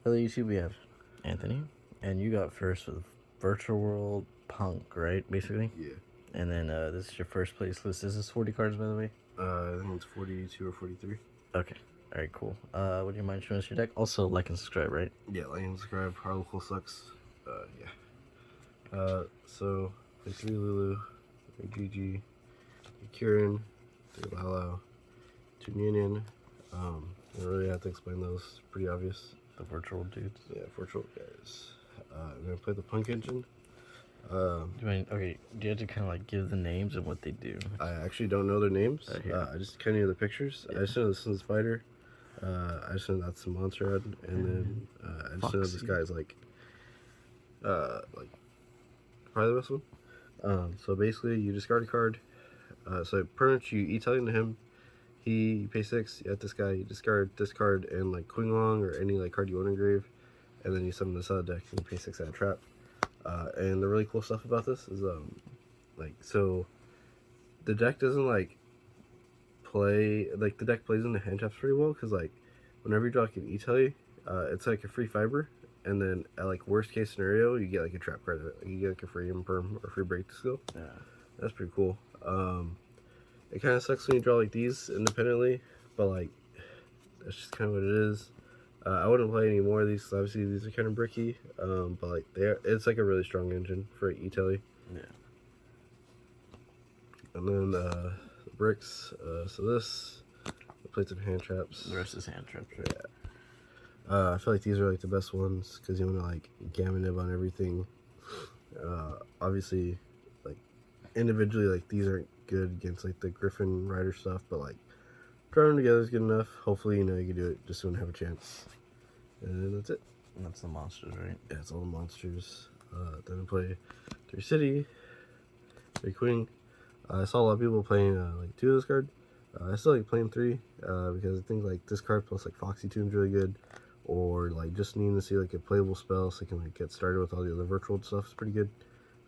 Hello YouTube, we have Anthony, and you got first with Virtual World Punk, right? Basically. Yeah. And then this is your first place list. Is this 40 cards, by the way? I think it's 42 or 43. Okay. All right, cool. Would you mind showing us your deck? Also, like and subscribe, right? Yeah, like and subscribe. Harlequin sucks. Yeah. So play 3 Lulu, 3 GG, 3 Kieran, 3 Lalo, 2 Union. I don't really have to explain those. Pretty obvious. The virtual dudes. Yeah, virtual guys. I'm gonna play the Punk engine. Okay, do you have to kind of like give the names and what they do? I actually don't know their names. Here. I just kind of know the pictures. Yeah. I just know this is Spider. I just know that's the monster head, and then I just know this guy's like probably the best one. So basically, you discard a card. So pretty much you E-Telling to him. He pay 6. You have this guy. You discard this card and like Queen Long or any like card you want to engrave, and then you summon this other deck and you pay 6 out of trap. And the really cool stuff about this is so the deck doesn't like play like the deck plays in the hand traps pretty well because like whenever you draw like an E-Telly, it's like a free fiber. And then at like worst case scenario, you get like a trap card. Like, you get like a free imperm or free break to skill. Yeah, that's pretty cool. It kind of sucks when you draw like these independently, but like that's just kind of what it is. I wouldn't play any more of these because obviously these are kind of bricky. But like it's like a really strong engine for E-Telly. Yeah. And then the bricks. So this, the plates and hand traps. The rest is hand traps, right? Yeah. I feel like these are like the best ones because you want to like gamma nib on everything. Obviously, like individually, like these aren't good against like the Griffin Rider stuff, but like throwing them together is good enough. Hopefully, you can do it just to have a chance. And that's it. And that's the monsters, right? Yeah, it's all the monsters. Then I play 3 City, 3 Queen. I saw a lot of people playing like 2 of this card. I still like playing 3 because I think like this card plus like Foxy Tune's really good. Or like just needing to see like a playable spell so you can like get started with all the other virtual stuff is pretty good.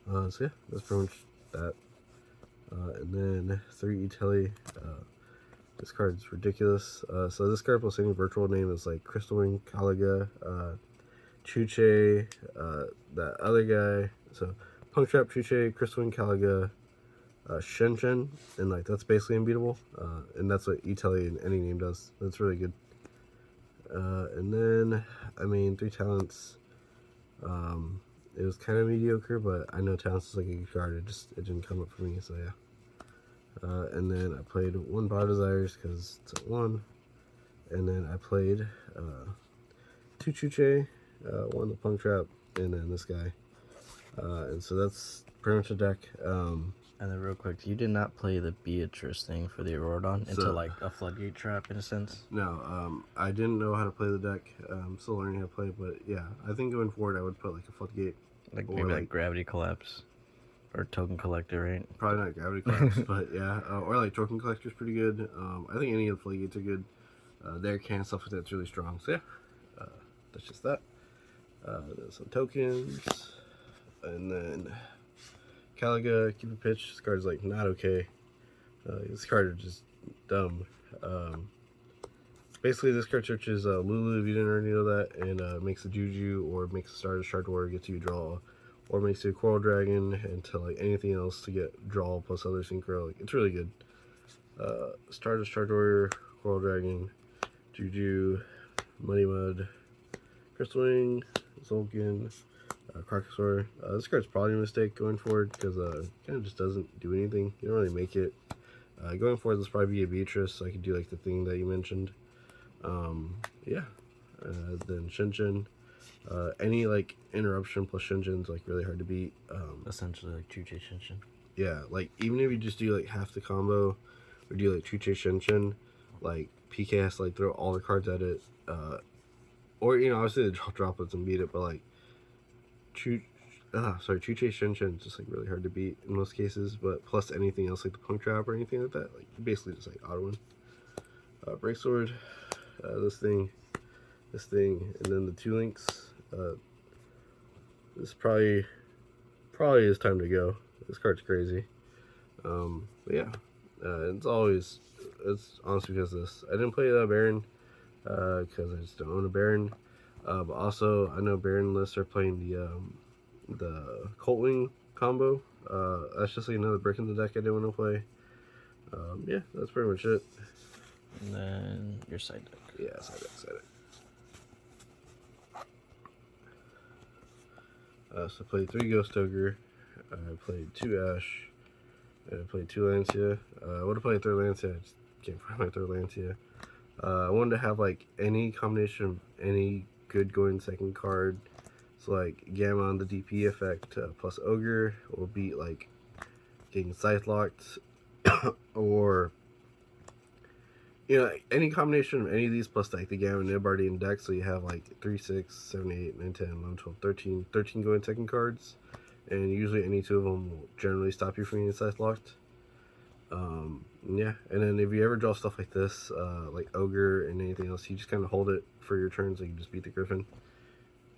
So yeah, that's pretty much that. And then 3 E-Telly. This card's ridiculous. So this card plus any virtual name is like Crystal Wing, Kalaga, Chuche, that other guy. So Punk Trap, Chuche, Crystal Wing, Kalaga, Shen Shen, and like that's basically unbeatable. And that's what E-Telly in any name does. That's really good. And then, I mean, 3 talents. It was kind of mediocre, but I know talents is like a good card. It didn't come up for me, so yeah. And then I played 1 Bar Desires because it's at 1. And then I played 2 Chuche, 1 the Punk Trap, and then this guy. And so that's pretty much the deck. And then real quick, you did not play the Beatrice thing for the Aurodon into like a floodgate trap in a sense? No, I didn't know how to play the deck. I'm still learning how to play, but yeah, I think going forward I would put like a floodgate. Like maybe like Gravity Collapse or Token Collector, right? Probably not Gravity Collapse, but yeah. Or like Token Collector's pretty good. I think any of the floodgates are good. Their can stuff like that's really strong. So yeah, that's just that. There's some tokens. And then Kalaga, keep a pitch. This card is like not okay. This card is just dumb. Basically, this card searches Lulu if you didn't already know that, and makes a Juju or makes a Stardust Shard Warrior gets you draw, or makes you a Coral Dragon into like anything else to get draw plus other synchro. Like it's really good. Stardust Shard Warrior, Coral Dragon, Juju, Muddy Mud, Crystal Wing, Zolkin, Carcassor. This card's probably a mistake going forward because it kind of just doesn't do anything. You don't really make it. Going forward, this probably be a Beatrice, so I could do like the thing that you mentioned. Yeah. Then Shinshin. Any like interruption plus Shinshin's like really hard to beat. Essentially like Chuche Shinshin. Yeah, like even if you just do like half the combo or do like Chuche Shinshin, like PK has to like throw all the cards at it. Or obviously the droplets and beat it, but like Chuche Shinshin is just like really hard to beat in most cases, but plus anything else like the Punk Trap or anything like that, like basically just like auto win. Break Sword, this thing, and then the 2 links. This probably is time to go. This card's crazy. But yeah, it's honestly because of this. I didn't play Baron because I just don't own a Baron. But also, I know Baron lists are playing the Colt Wing combo. That's just like another brick in the deck I didn't want to play. Yeah, that's pretty much it. And then your side deck. Yeah, side deck. So I played 3 Ghost Ogre. I played 2 Ash. I played 2 Lancia. I would have played 3rd Lancia. I just can't find my 3rd Lancia. I wanted to have like any combination of any good going second card. So like Gamma on the DP effect plus Ogre will beat like getting Scythe locked or any combination of any of these plus like the Gamma Nib already in deck, so you have like 3, 6, 7, 8, 9, 10, 11, 12, 13 going second cards, and usually any 2 of them will generally stop you from getting Scythe locked. Yeah, and then if you ever draw stuff like this, like Ogre and anything else, you just kind of hold it for your turn so you can just beat the Griffin.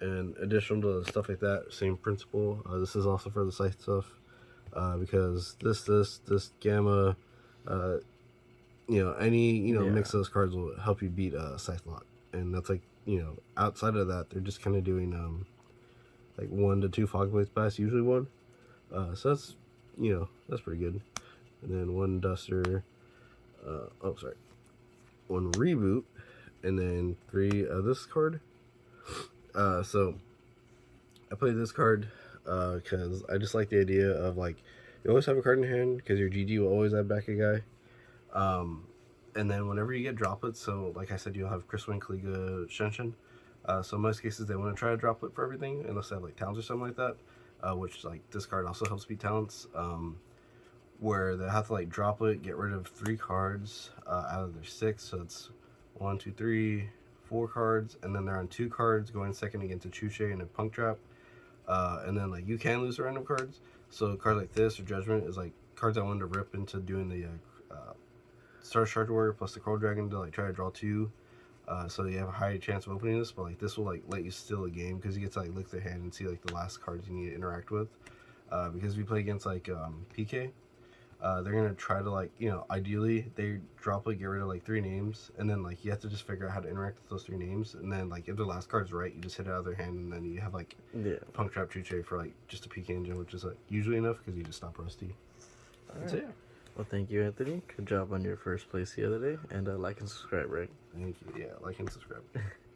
And additional to stuff like that, same principle. This is also for the Scythe stuff, because this Gamma, any mix of those cards will help you beat Scythe Lock, and that's like outside of that, they're just kind of doing like 1 to 2 Fog Blades pass, usually 1. So that's pretty good. And then 1 Duster. 1 Reboot, and then 3 of this card. So I played this card because I just like the idea of like you always have a card in your hand because your GG will always have back a guy. And then whenever you get droplets, so like I said, you'll have Chris Wing, Kaliga, Shenshin. So in most cases, they want to try a droplet for everything, unless they have like talents or something like that, which like this card also helps beat talents. Where they have to like droplet, get rid of 3 cards out of their 6, so it's 1, 2, 3, 4 cards, and then they're on 2 cards going second against a Chuche and a Punk Trap. And then like you can lose random cards, so cards like this or Judgment is like cards I wanted to rip into doing the Star Charge Warrior plus the Coral Dragon to like try to draw 2, so you have a higher chance of opening this. But like this will like let you steal a game because you get to like look their hand and see like the last cards you need to interact with. Because if you play against like P.K, they're gonna try to like ideally they drop get rid of like 3 names, and then like you have to just figure out how to interact with those 3 names, and then like if the last card's right, you just hit it out of their hand, and then you have like Punk Trap Chuche for like just a PK engine, which is like usually enough because you just stop Rusty. That's it. Well, thank you, Anthony. Good job on your first place the other day, and like and subscribe, right? Thank you. Yeah, like and subscribe.